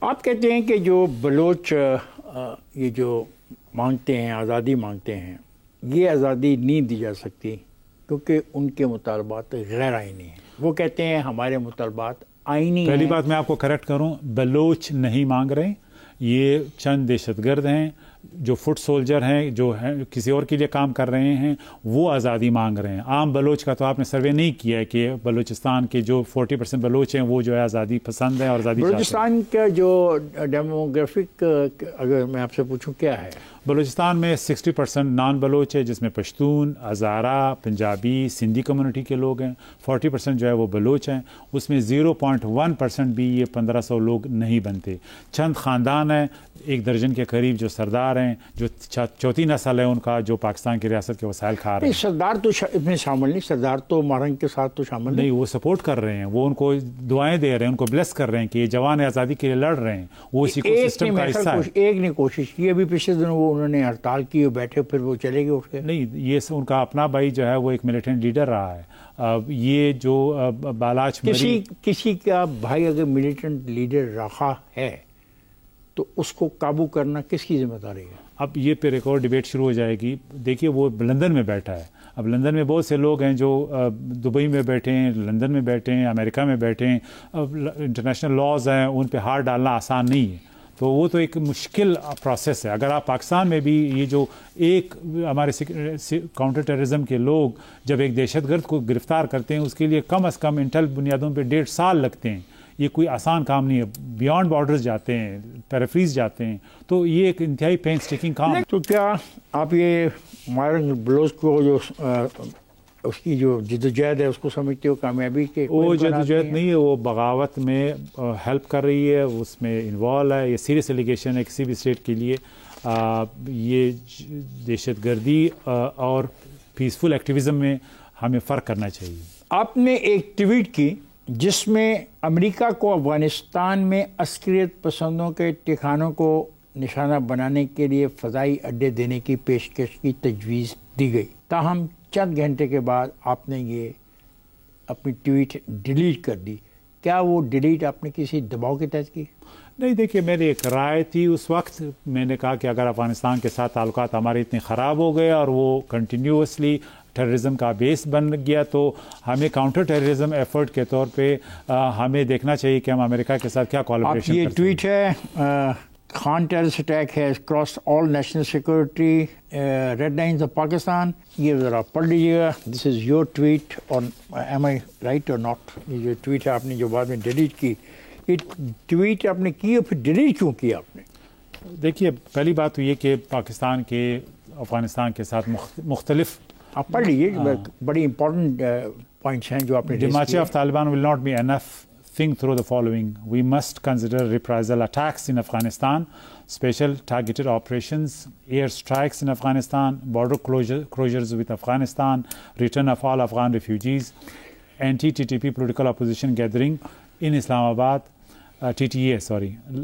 آپ کہتے ہیں کہ جو بلوچ یہ جو مانگتے ہیں، آزادی مانگتے ہیں، یہ آزادی نہیں دی جا سکتی کیونکہ ان کے مطالبات غیر آئینی ہیں. وہ کہتے ہیں ہمارے مطالبات آئینی ہیں. پہلی بات میں آپ کو کریکٹ کروں، بلوچ نہیں مانگ رہے، یہ چند دہشت گرد ہیں جو فٹ سولجر ہیں، جو کسی اور کے لیے کام کر رہے ہیں، وہ آزادی مانگ رہے ہیں. عام بلوچ کا تو آپ نے سروے نہیں کیا ہے کہ بلوچستان کے جو 40% بلوچ ہیں وہ جو ہے آزادی پسند ہیں اور آزادی چاہتے ہیں. بلوچستان کا جو ڈیموگرافک اگر میں آپ سے پوچھوں کیا ہے؟ بلوچستان میں 60% نان بلوچ ہے، جس میں پشتون، ہزارہ، پنجابی، سندھی کمیونٹی کے لوگ ہیں. 40% جو ہے وہ بلوچ ہیں. اس میں 0.1% بھی یہ 1500 لوگ نہیں بنتے. چند خاندان ہیں 1 درجن کے قریب جو سردار ہیں، جو چوتھی نسل ہے ان کا، جو پاکستان کی ریاست کے وسائل کھا رہے ہیں. سردار تو اس میں شامل نہیں، سردار تو مارنگ کے ساتھ تو شامل نہیں، وہ سپورٹ کر رہے ہیں، وہ ان کو دعائیں دے رہے ہیں، ان کو بلیس کر رہے ہیں کہ یہ جوان آزادی کے لیے لڑ رہے ہیں. وہ اسی کو سسٹم کا حصہ ہے. ایک نے کوشش کی ابھی پچھلے دنوں، وہ انہوں نے ہڑتال کی اور بیٹھے، پھر وہ چلے گئے اٹھ کے. نہیں، یہ ان کا اپنا بھائی جو ہے وہ ایک ملیٹنٹ لیڈر رہا ہے. یہ جو بالاچ کسی کا بھائی اگر ملیٹنٹ لیڈر رہا ہے تو اس کو قابو کرنا کس کی ذمہ داری ہے؟ اب یہ پھر ایک اور ڈیبیٹ شروع ہو جائے گی. دیکھیے وہ لندن میں بیٹھا ہے. اب لندن میں بہت سے لوگ ہیں جو دبئی میں بیٹھے ہیں، لندن میں بیٹھے ہیں، امریکہ میں بیٹھے ہیں. اب انٹرنیشنل لاز ہیں، ان پہ ہاتھ ڈالنا آسان نہیں ہے. تو وہ تو ایک مشکل پروسیس ہے. اگر آپ پاکستان میں بھی یہ جو ایک ہمارے کاؤنٹر ٹیررزم کے لوگ جب ایک دہشت گرد کو گرفتار کرتے ہیں، اس کے لیے کم از کم انٹل بنیادوں پہ 1.5 سال لگتے ہیں. یہ کوئی آسان کام نہیں ہے. بیانڈ بارڈرز جاتے ہیں، پیرافریز جاتے ہیں، تو یہ ایک انتہائی پین سٹیکنگ کام ہے. تو کیا آپ یہ مارنگ بلوچ کو جو اس کی جو جدوجہد ہے اس کو سمجھتے ہو کامیابی کے؟ وہ جدوجہد نہیں ہے، وہ بغاوت میں ہیلپ کر رہی ہے، اس میں انوالو ہے. یہ سیریس ایلیگیشن ہے کسی بھی اسٹیٹ کے لیے. یہ دہشت گردی اور پیسفل ایکٹیویزم میں ہمیں فرق کرنا چاہیے. آپ نے ایک ٹویٹ کی جس میں امریکہ کو افغانستان میں عسکریت پسندوں کے ٹھکانوں کو نشانہ بنانے کے لیے فضائی اڈے دینے کی پیشکش کی تجویز دی گئی. تاہم چند گھنٹے کے بعد آپ نے یہ اپنی ٹویٹ ڈیلیٹ کر دی. کیا وہ ڈیلیٹ آپ نے کسی دباؤ کے تحت کی؟ نہیں، دیکھیے میری ایک رائے تھی اس وقت. میں نے کہا کہ اگر افغانستان کے ساتھ تعلقات ہمارے اتنے خراب ہو گئے اور وہ کنٹینیوسلی ٹیررزم کا بیس بن گیا، تو ہمیں کاؤنٹر ٹیررزم ایفرٹ کے طور پہ ہمیں دیکھنا چاہیے کہ ہم امریکہ کے ساتھ کیا کولیبریشن کرتے ہیں. یہ ٹویٹ ہے خان ٹیررسٹ اٹیک ہے cross all national security red lines of Pakistan. یہ ذرا پڑھ لیجیے گا. This is your tweet or am I right or not? یہ جو ٹویٹ ہے آپ نے جو بعد میں ڈیلیٹ کی، یہ ٹویٹ آپ نے کی اور پھر ڈیلیٹ کیوں کیا آپ نے؟ دیکھیے پہلی بات تو یہ کہ پاکستان کے افغانستان کے ساتھ مختلف، آپ پڑھ لیجیے، بڑی امپورٹنٹ پوائنٹس ہیں جو آپ نے. The march of Taliban will not be enough. Think through the following. We must consider reprisal attacks in Afghanistan, special targeted operations, air strikes in Afghanistan, border closures with Afghanistan, return of all Afghan refugees, anti-TTP political opposition gathering in Islamabad,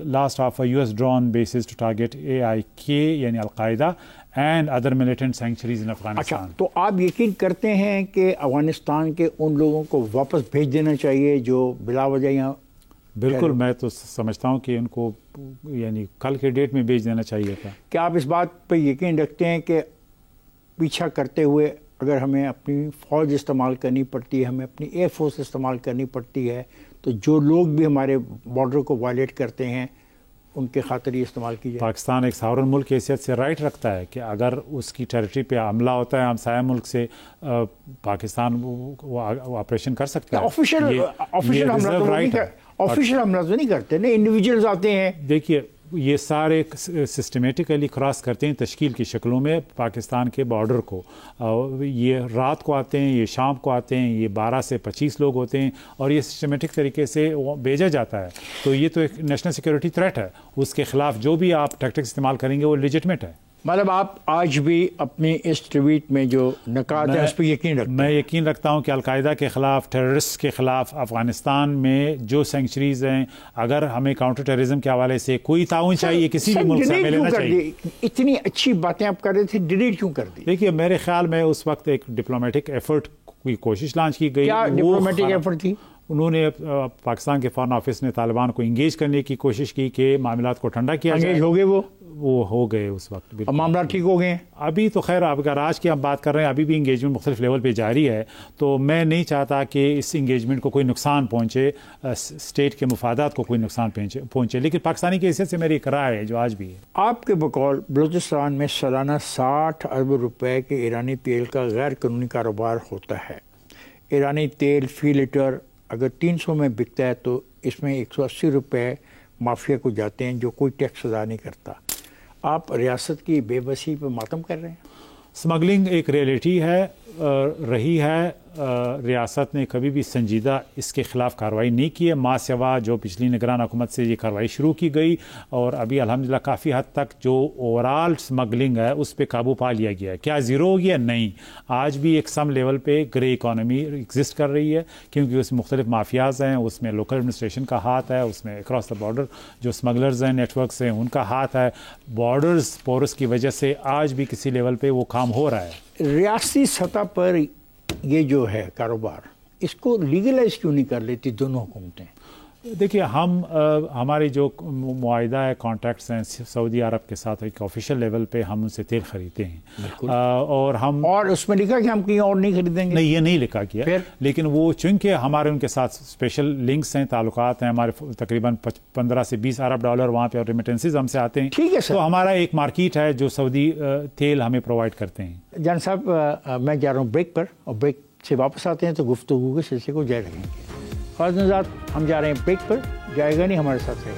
last of US drone bases to target AIK یعنی القاعدہ and other militant sanctuaries in Afghanistan. اچھا، تو آپ یقین کرتے ہیں کہ افغانستان کے ان لوگوں کو واپس بھیج دینا چاہیے جو بلا وجہ یہاں؟ بالکل، میں تو سمجھتا ہوں کہ ان کو یعنی کل کے ڈیٹ میں بھیج دینا چاہیے تھا. کیا آپ اس بات پہ یقین رکھتے ہیں کہ پیچھا کرتے ہوئے اگر ہمیں اپنی فوج استعمال کرنی پڑتی ہے، ہمیں اپنی ایئر فورس استعمال کرنی پڑتی ہے، تو جو لوگ بھی ہمارے بارڈر کو وائلیٹ کرتے ہیں ان کے خاطر یہ استعمال کی جائے؟ پاکستان ایک ساورن ملک کی حیثیت سے رائٹ رکھتا ہے کہ اگر اس کی ٹیریٹری پہ حملہ ہوتا ہے ہمسایہ ملک سے، پاکستان وہ آپریشن کر سکتا ہے. آفیشل حملہ تو نہیں کرتے نا، انڈیویجولز آتے ہیں. دیکھیے یہ سارے سسٹمیٹیکلی کراس کرتے ہیں تشکیل کی شکلوں میں پاکستان کے بارڈر کو. یہ رات کو آتے ہیں، یہ شام کو آتے ہیں، یہ 12 سے 25 لوگ ہوتے ہیں اور یہ سسٹمیٹک طریقے سے بھیجا جاتا ہے. تو یہ تو ایک نیشنل سیکورٹی تھریٹ ہے. اس کے خلاف جو بھی آپ ٹیکٹکس استعمال کریں گے وہ لیجٹمیٹ ہے. مطلب آپ آج بھی اپنی اس ٹویٹ میں جو نکات ہے اس پہ یقین رکھتے ہیں؟ میں یقین رکھتا ہوں کہ القاعدہ کے خلاف، ٹیررسٹ کے خلاف افغانستان میں جو سینکچریز ہیں، اگر ہمیں کاؤنٹر ٹیررزم کے حوالے سے کوئی تعاون چاہیے کسی بھی ملک سے ہمیں لینا چاہیے. اتنی اچھی باتیں آپ کر رہے تھے، ڈیلیٹ کیوں کر دی؟ دیکھیے میرے خیال میں اس وقت ایک ڈپلومیٹک ایفرٹ کی کوشش لانچ کی گئی. کیا ڈپلومیٹک ایفرٹ تھی؟ انہوں نے پاکستان کے فارن آفس نے طالبان کو انگیج کرنے کی کوشش کی کہ معاملات کو ٹھنڈا کیا جائے. ہو گئے وہ ہو گئے اس وقت. معاملات ٹھیک ہو گئے ہیں ابھی تو خیر اگر آج کی ہم بات کر رہے ہیں ابھی بھی انگیجمنٹ مختلف لیول پہ جاری ہے, تو میں نہیں چاہتا کہ اس انگیجمنٹ کو کوئی نقصان پہنچے, اسٹیٹ کے مفادات کو کوئی نقصان پہنچے, لیکن پاکستانی کی حیثیت سے میری ایک رائے ہے جو آج بھی ہے. آپ کے بقول بلوچستان میں سالانہ 60 ارب روپے کے ایرانی تیل کا غیر قانونی کاروبار ہوتا ہے. ایرانی تیل فی لیٹر اگر 300 میں بکتا ہے تو اس میں 180 روپے مافیا کو جاتے ہیں جو کوئی ٹیکس ادا نہیں کرتا. آپ ریاست کی بے بسی پہ ماتم کر رہے ہیں. اسمگلنگ ایک ریئلٹی ہے, رہی ہے. ریاست نے کبھی بھی سنجیدہ اس کے خلاف کارروائی نہیں کی ہے, ماں سوا جو پچھلی نگران حکومت سے یہ کارروائی شروع کی گئی, اور ابھی الحمدللہ کافی حد تک جو اوورال اسمگلنگ ہے اس پہ قابو پا لیا گیا ہے. کیا زیرو ہو گیا؟ نہیں. آج بھی ایک سم لیول پہ گرے اکانومی ایگزسٹ کر رہی ہے, کیونکہ اس میں مختلف مافیاز ہیں, اس میں لوکل ایڈمنسٹریشن کا ہاتھ ہے, اس میں اکراس دا بارڈر جو اسمگلرز ہیں, نیٹ ورکس ہیں, ان کا ہاتھ ہے. بارڈرز پورس کی وجہ سے آج بھی کسی لیول پہ وہ کام ہو رہا ہے. ریاستی سطح پر یہ جو ہے کاروبار, اس کو لیگلائز کیوں نہیں کر لیتی دونوں حکومتیں؟ دیکھیے ہماری جو معاہدہ ہے, کانٹریکٹس ہیں سعودی عرب کے ساتھ, ایک آفیشیل لیول پہ ہم ان سے تیل خریدتے ہیں, اور اس میں لکھا کہ ہم کہیں اور نہیں خریدیں گے؟ نہیں, یہ نہیں لکھا گیا, لیکن وہ چونکہ ہمارے ان کے ساتھ اسپیشل لنکس ہیں, تعلقات ہیں, ہمارے تقریباً 15 سے 20 ارب ڈالر وہاں پہ اور ریمیٹنسز ہم سے آتے ہیں. ٹھیک ہے سر, تو ہمارا ایک مارکیٹ ہے جو سعودی تیل ہمیں پرووائڈ کرتے ہیں. جان صاحب میں جا رہا ہوں بریک پر, اور بریک سے واپس آتے ہیں تو گفتگو کے سلسلے کو جاری رکھیں گے. خالد نژاد ہم جا رہے ہیں بریک پر, جائے گا نہیں, ہمارے ساتھ رہے.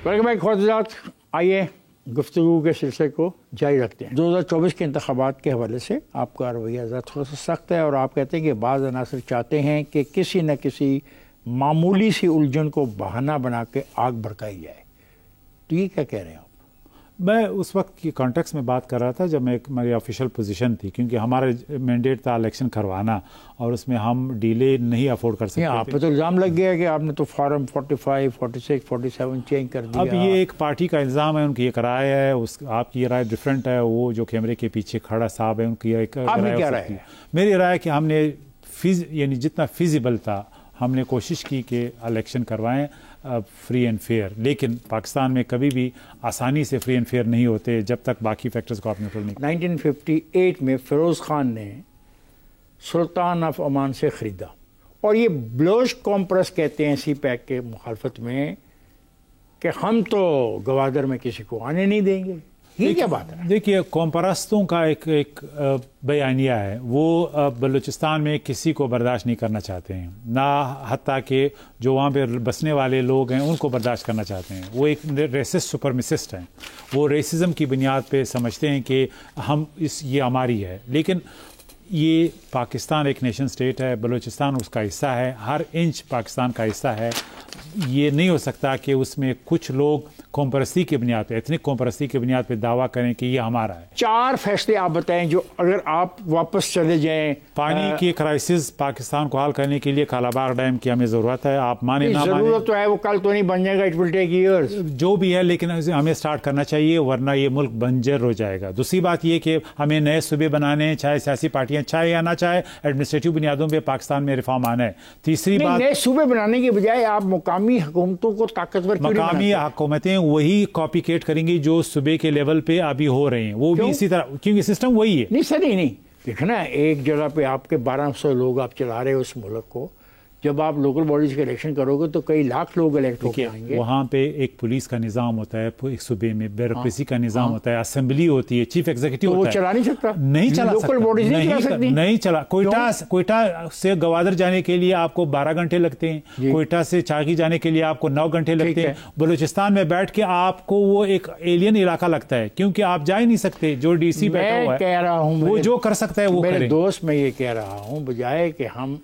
Welcome back. خالد نژاد, آئیے گفتگو کے سلسلے کو جاری رکھتے ہیں. 2024 کے انتخابات کے حوالے سے آپ کا رویہ ذرا تھوڑا سا سخت ہے, اور آپ کہتے ہیں کہ بعض عناصر چاہتے ہیں کہ کسی نہ کسی معمولی سی الجھن کو بہانہ بنا کے آگ بھڑکائی جائے. تو یہ کیا کہہ رہے ہیں آپ؟ میں اس وقت کی کانٹیکس میں بات کر رہا تھا جب میری آفیشیل پوزیشن تھی, کیونکہ ہمارا مینڈیٹ تھا الیکشن کروانا, اور اس میں ہم ڈیلے نہیں افورڈ کر سکتے. آپ پہ تو الزام لگ گیا کہ آپ نے تو فارم 45, 46, 47 چینج کر دیا. اب یہ ایک پارٹی کا الزام ہے, ان کی ایک رائے ہے, آپ کی یہ رائے ڈفرینٹ ہے. وہ جو کیمرے کے پیچھے کھڑا صاحب ہے, ان کی ایک رائے ہے. میری رائے کہ ہم نے یعنی جتنا فیزیبل تھا ہم نے کوشش کی کہ الیکشن کروائیں فری اینڈ فیئر, لیکن پاکستان میں کبھی بھی آسانی سے فری اینڈ فیئر نہیں ہوتے جب تک باقی فیکٹرز کو آپ نیوٹرل نہیں. 1958 میں فیروز خان نے سلطان آف عمان سے خریدا, اور یہ بلوچ کمپرس کہتے ہیں سی پیک کے مخالفت میں کہ ہم تو گوادر میں کسی کو آنے نہیں دیں گے. یہ کیا بات ہے؟ دیکھیے قوم پرستوں کا ایک بیانیہ ہے, وہ بلوچستان میں کسی کو برداشت نہیں کرنا چاہتے ہیں, نہ حتیٰ کہ جو وہاں پہ بسنے والے لوگ ہیں ان کو برداشت کرنا چاہتے ہیں. وہ ایک ریسسٹ سپرمسسٹ ہیں, وہ ریسزم کی بنیاد پہ سمجھتے ہیں کہ یہ ہماری ہے. لیکن یہ پاکستان ایک نیشن سٹیٹ ہے, بلوچستان اس کا حصہ ہے, ہر انچ پاکستان کا حصہ ہے. یہ نہیں ہو سکتا کہ اس میں کچھ لوگ قوم پرستی کی بنیاد پہ, ایتھنک قوم پرستی کی بنیاد پہ دعویٰ کریں کہ یہ ہمارا ہے. 4 فیصلے آپ بتائیں جو اگر آپ واپس چلے جائیں. پانی کی کرائسس پاکستان کو حل کرنے کے لیے کالاباغ ڈیم کی ہمیں ضرورت ہے. آپ مانے نہ مانے, ضرورت تو ہے, وہ کل تو نہیں بن جائے گا, اٹ ول ٹیک ایئرز جو بھی ہے, لیکن ہمیں سٹارٹ کرنا چاہیے ورنہ یہ ملک بنجر ہو جائے گا. دوسری بات یہ کہ ہمیں نئے صوبے بنانے ہیں, چاہے سیاسی پارٹیاں چاہے یا نہ چاہے, ایڈمنسٹریٹو بنیادوں پہ پاکستان میں ریفارم آنا ہے. تیسری بات, نئے صوبے بنانے کے بجائے آپ مقامی حکومتوں کو طاقتور, مقامی حکومتیں وہی کاپی کیٹ کریں گی جو صوبے کے لیول پہ ابھی ہو رہے ہیں, وہ بھی اسی طرح, کیونکہ سسٹم وہی ہے. نہیں سر, نہیں دیکھنا, ایک جگہ پہ آپ کے 1200 لوگ آپ چلا رہے ہو اس ملک کو, جب آپ لوکل باڈیز کے الیکشن کرو گے تو کئی لاکھ لوگ الیکٹ ہو کے آئیں گے. وہاں پہ ایک پولیس کا نظام ہوتا ہے, ایک صوبے میں بیوروکریسی کا نظام ہوتا ہے, اسمبلی ہوتی ہے, چیف ایگزیکٹو ہوتا ہے. وہ چلا نہیں سکتا, نہیں چلا سکتا, لوکل باڈیز نہیں چلا سکتی, نہیں چلا. کوئٹہ سے گوادر جانے کے لیے آپ کو 12 گھنٹے لگتے ہیں, کوئٹہ سے چاگی جانے کے لیے آپ کو 9 گھنٹے لگتے ہیں. بلوچستان میں بیٹھ کے آپ کو وہ ایک ایلین علاقہ لگتا ہے, کیونکہ آپ جا ہی نہیں سکتے. جو ڈی سی بیٹھا ہوا ہے, کہہ رہا ہوں وہ جو کر سکتا ہے وہ کرے. میرے دوست, میں یہ کہہ رہا ہوں, بجائے کہ ہم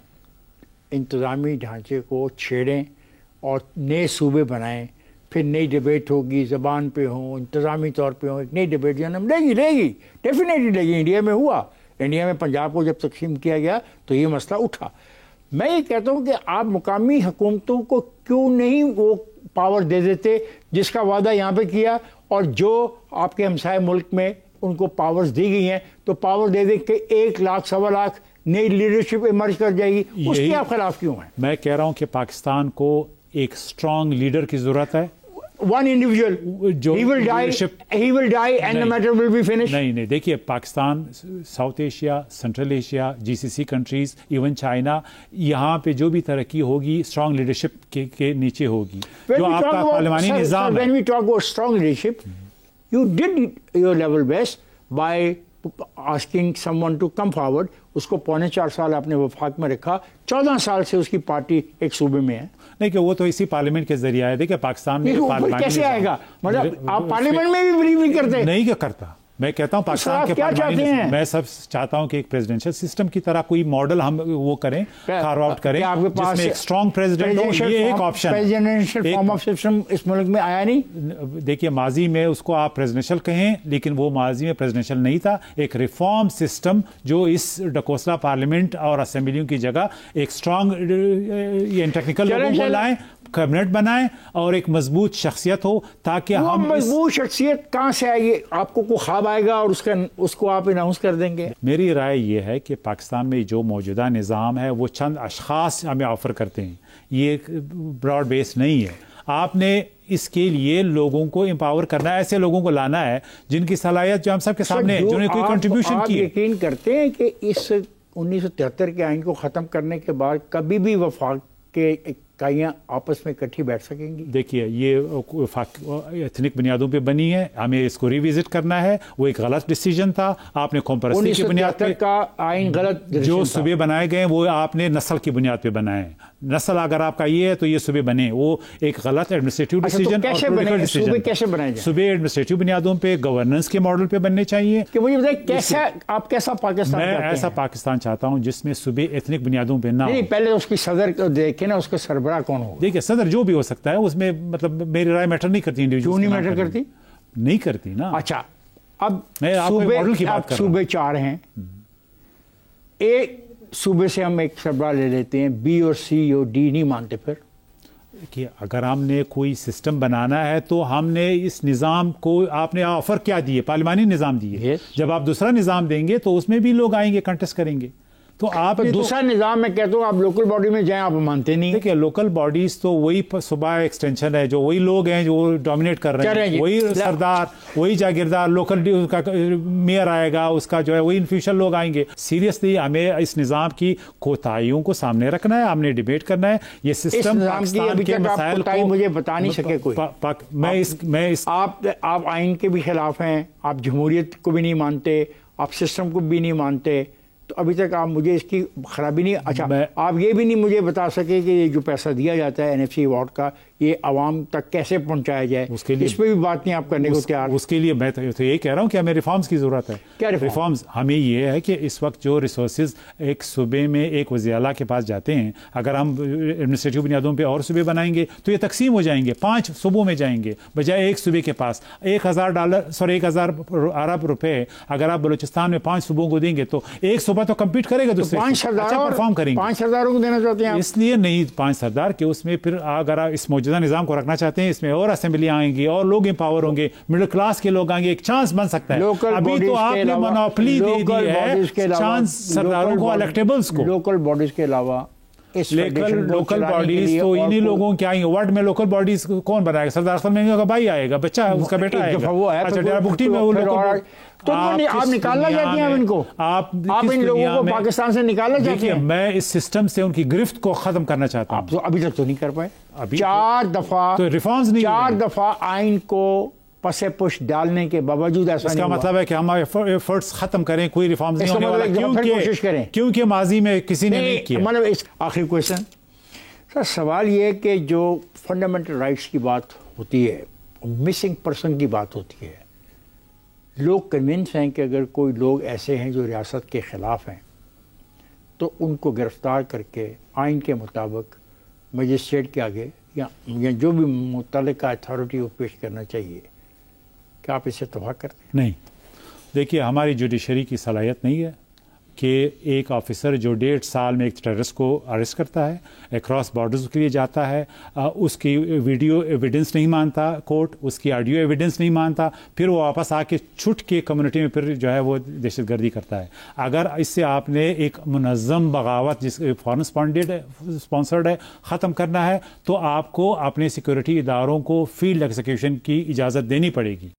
انتظامی ڈھانچے کو چھیڑیں اور نئے صوبے بنائیں, پھر نئی ڈیبیٹ ہوگی, زبان پہ ہوں, انتظامی طور پہ ہوں, ایک نئی ڈیبیٹ جنم لے گی ڈیفینیٹلی لے گی. انڈیا میں ہوا, انڈیا میں پنجاب کو جب تقسیم کیا گیا تو یہ مسئلہ اٹھا. میں یہ کہتا ہوں کہ آپ مقامی حکومتوں کو کیوں نہیں وہ پاور دے دیتے جس کا وعدہ یہاں پہ کیا, اور جو آپ کے ہمسائے ملک میں ان کو پاورز دی گئی ہیں تو پاور دے دیں کہ 1 لاکھ 1.25 لاکھ نئی لیڈرشپ ایمرج کر جائے گی، اس کے آپ خلاف کیوں ہیں؟ میں کہہ رہا ہوں کہ پاکستان کو ایک اسٹرانگ لیڈر کی ضرورت ہے. One individual, he will die and the matter will be finished. نہیں دیکھیے، Pakistan, south Asia, central Asia, GCC countries, even China, یہاں پہ جو بھی ترقی ہوگی اسٹرانگ لیڈرشپ کے نیچے ہوگی. جو آپ کا پارلیمانی نظام ہے. When we talk about strong leadership, you did your level best by asking someone to come forward. اس کو 4.25 سال آپ نے وفاق میں رکھا، 14 سال سے اس کی پارٹی ایک صوبے میں ہے. نہیں کہ وہ تو اسی پارلیمنٹ کے ذریعے آئے. دیکھیں پاکستان میں کیسے آئے گا؟ مطلب آپ پارلیمنٹ میں بھی بلیو نہیں کرتے؟ نہیں کیا کرتا. میں کہتا ہوں پاکستان کے پارلیمانی، میں سب چاہتا ہوں کہ ایک پریزیڈنشل سسٹم کی طرح کوئی ماڈل ہم وہ کریں، کارو آؤٹ کریں، جس میں ایک اسٹرانگ پریزیڈنٹ ہو. یہ ایک آپشن ہے. پریزیڈنشل فارم آف سسٹم اس ملک میں آیا نہیں. دیکھیے ماضی میں اس کو آپ پریزیڈنشل کہیں، لیکن وہ ماضی میں پریزیڈنشل نہیں تھا. ایک ریفارم سسٹم جو اس ڈکوسلا پارلیمنٹ اور اسمبلیوں کی جگہ ایک اسٹرانگ ٹیکنیکل لوگوں کو لائیں، کیبنٹ بنائیں اور ایک مضبوط شخصیت ہو، تاکہ ہم مضبوط شخصیت کہاں سے آئے گی؟ آپ کو کوئی خواب آئے گا اور اس کو آپ اناؤنس کر دیں گے؟ میری رائے یہ ہے کہ پاکستان میں جو موجودہ نظام ہے وہ چند اشخاص ہمیں آفر کرتے ہیں، یہ براڈ بیس نہیں ہے. آپ نے اس کے لیے لوگوں کو امپاور کرنا ہے، ایسے لوگوں کو لانا ہے جن کی صلاحیت جو ہم سب کے سامنے ہے، جنہوں نے کوئی کنٹریبیوشن کی ہے. آپ یقین کرتے ہیں کہ اس 1973 کے آئین کو ختم کرنے کے بعد کبھی بھی وفاق کے اکائیاں آپس میں اکٹھی بیٹھ سکیں گی؟ دیکھیے یہ ایتھنک بنیادوں پہ بنی ہے، ہمیں اس کو ریوزٹ کرنا ہے. وہ ایک غلط ڈیسیجن تھا. آپ نے قوم پرستی کی بنیاد پہ کا آئین غلط، جو صوبے بنائے گئے وہ آپ نے نسل کی بنیاد پہ بنائے ہیں. نسل اگر آپ کا یہ ہے تو یہ صوبے بنے. وہ ایک غلط ایڈمنسٹریٹو ڈیسیجن اور پولیٹیکل ڈیسیجن. کیسے بنائے جائیں؟ صوبے ایڈمنسٹریٹو بنیادوں پہ، گورننس کے ماڈل پہ بننے چاہیے. کہ مجھے بتائیں کیسا، آپ کیسا پاکستان میں چاہتے ہیں؟ ایسا پاکستان چاہتا ہوں جس میں صوبے ایتھنک بنیادوں پہ نہ ہو. نہیں، پہلے اس کی صدر کو دیکھیں نا، اس کا سربراہ کون ہو. دیکھیے صدر جو بھی ہو سکتا ہے، اس میں مطلب میری رائے میٹر نہیں کرتی. کیوں نہیں میٹر کرتی؟ نہیں کرتی نا. اچھا، اب میں آپ کو ماڈل کی بات کر رہا ہوں. صوبے 4 ہیں، ایک صوبے سے ہم ایک سربراہ لے لیتے ہیں، بی اور سی اور ڈی نہیں مانتے. پھر کہ اگر ہم نے کوئی سسٹم بنانا ہے تو ہم نے اس نظام کو، آپ نے آفر کیا دیے؟ پارلیمانی نظام دیے. جب آپ دوسرا نظام دیں گے تو اس میں بھی لوگ آئیں گے، کنٹیسٹ کریں گے. تو آپ دوسرا نظام میں کہتا ہوں آپ لوکل باڈی میں جائیں، آپ مانتے نہیں. دیکھیں لوکل باڈیز تو وہی صوبہ ایکسٹینشن ہے، جو وہی لوگ ہیں جو ڈومینیٹ کر رہے ہیں، وہی سردار، وہی جاگیردار، لوکل کا میئر آئے گا، اس کا جو ہے وہی ان فیوچر لوگ آئیں گے. سیریسلی ہمیں اس نظام کی کوتاہیوں کو سامنے رکھنا ہے، ہم نے ڈیبیٹ کرنا ہے. یہ سسٹم پاکستان کے مسائل کو مجھے بتا نہیں سکے کوئی. آپ آئین کے بھی خلاف ہیں، آپ جمہوریت کو بھی نہیں مانتے، آپ سسٹم کو بھی نہیں مانتے. تو ابھی تک آپ مجھے اس کی خرابی نہیں. اچھا، آپ یہ بھی نہیں مجھے بتا سکے کہ یہ جو پیسہ دیا جاتا ہے NFC ایوارڈ کا، یہ عوام تک کیسے پہنچایا جائے. اس پہ بھی بات نہیں آپ کرنے کو تیار. اس کے لیے میں تو یہ کہہ رہا ہوں کہ ہمیں ریفارمز کی ضرورت ہے. کیا ریفارمز؟ ہمیں یہ ہے کہ اس وقت جو ریسورسز ایک صوبے میں ایک وزیر اعلیٰ کے پاس جاتے ہیں، اگر ہم ایڈمنسٹریٹو بنیادوں پہ اور صوبے بنائیں گے تو یہ تقسیم ہو جائیں گے، 5 صوبوں میں جائیں گے بجائے ایک صوبے کے پاس. $1,000 ارب روپے اگر آپ بلوچستان میں 5 صوبوں کو دیں گے تو ایک صوبہ تو کمپیٹ کرے گا، دوسرے اچھا پرفارم کریں گے. 5 سرداروں کو دینا چاہتے ہیں اس لیے نہیں 5 سردار کہ اس میں پھر اگر آپ اس موجودہ نظام کو رکھنا چاہتے ہیں، اس میں اور اسمبلیاں آئیں گی اور لوگ امپاور ہوں گے، مڈل کلاس کے لوگ آئیں گے، ایک چانس بن سکتا ہے. ابھی تو آپ نے مونوپلی دے دی ہے چانس سرداروں کو، الیکٹیبلز کو. لوکل باڈیز کے علاوہ لوکل باڈیز تو انہی لوگوں کے آئیں گے. ورڈ میں لوکل باڈیز کون بنائے گا؟ سردار اصل مہنگا کا بھائی آئے گا، بچہ اس کا بیٹا آئے گا. اچھا ڈیرا بگٹی میں وہ لوگ، تو آپ نکالنا چاہتے ہیں ان کو، آپ ان لوگوں کو پاکستان سے نکالنا چاہتے ہیں. میں اس سسٹم سے ان کی گرفت کو ختم کرنا چاہتا ہوں. ابھی تک تو نہیں کر پائے. 4 دفعہ تو ریفارمز نہیں، 4 دفعہ آئین کو پسے پش ڈالنے کے باوجود ایسا نہیں. اس کا مطلب ہے کہ ہم ایفرٹس ختم کریں، کوئی ریفارمز نہیں ہونے والا کیونکہ ماضی میں کسی نے نہیں کیا. مطلب آخری کویشچن سر، سوال یہ ہے کہ جو فنڈامنٹل رائٹس کی بات ہوتی ہے، مسنگ پرسن کی بات ہوتی ہے، لوگ کنونس ہیں کہ اگر کوئی لوگ ایسے ہیں جو ریاست کے خلاف ہیں تو ان کو گرفتار کر کے آئین کے مطابق مجسٹریٹ کے آگے یا جو بھی متعلقہ اتھارٹی کو پیش کرنا چاہیے. کیا آپ اسے توقع کرتے ہیں؟ نہیں. دیکھیے ہماری جوڈیشری کی صلاحیت نہیں ہے. کہ ایک آفیسر جو 1.5 سال میں ایک ٹیررسٹ کو اریسٹ کرتا ہے، کراس بارڈرز کے لیے جاتا ہے، اس کی ویڈیو ایویڈنس نہیں مانتا کورٹ، اس کی آڈیو ایویڈنس نہیں مانتا، پھر وہ واپس آ کے چھٹ کے کمیونٹی میں پھر جو ہے وہ دہشت گردی کرتا ہے. اگر اس سے آپ نے ایک منظم بغاوت جس فارن اسپانسرڈ ہے ختم کرنا ہے تو آپ کو اپنے سیکورٹی اداروں کو فیلڈ ایگزیکیوشن کی اجازت دینی پڑے گی.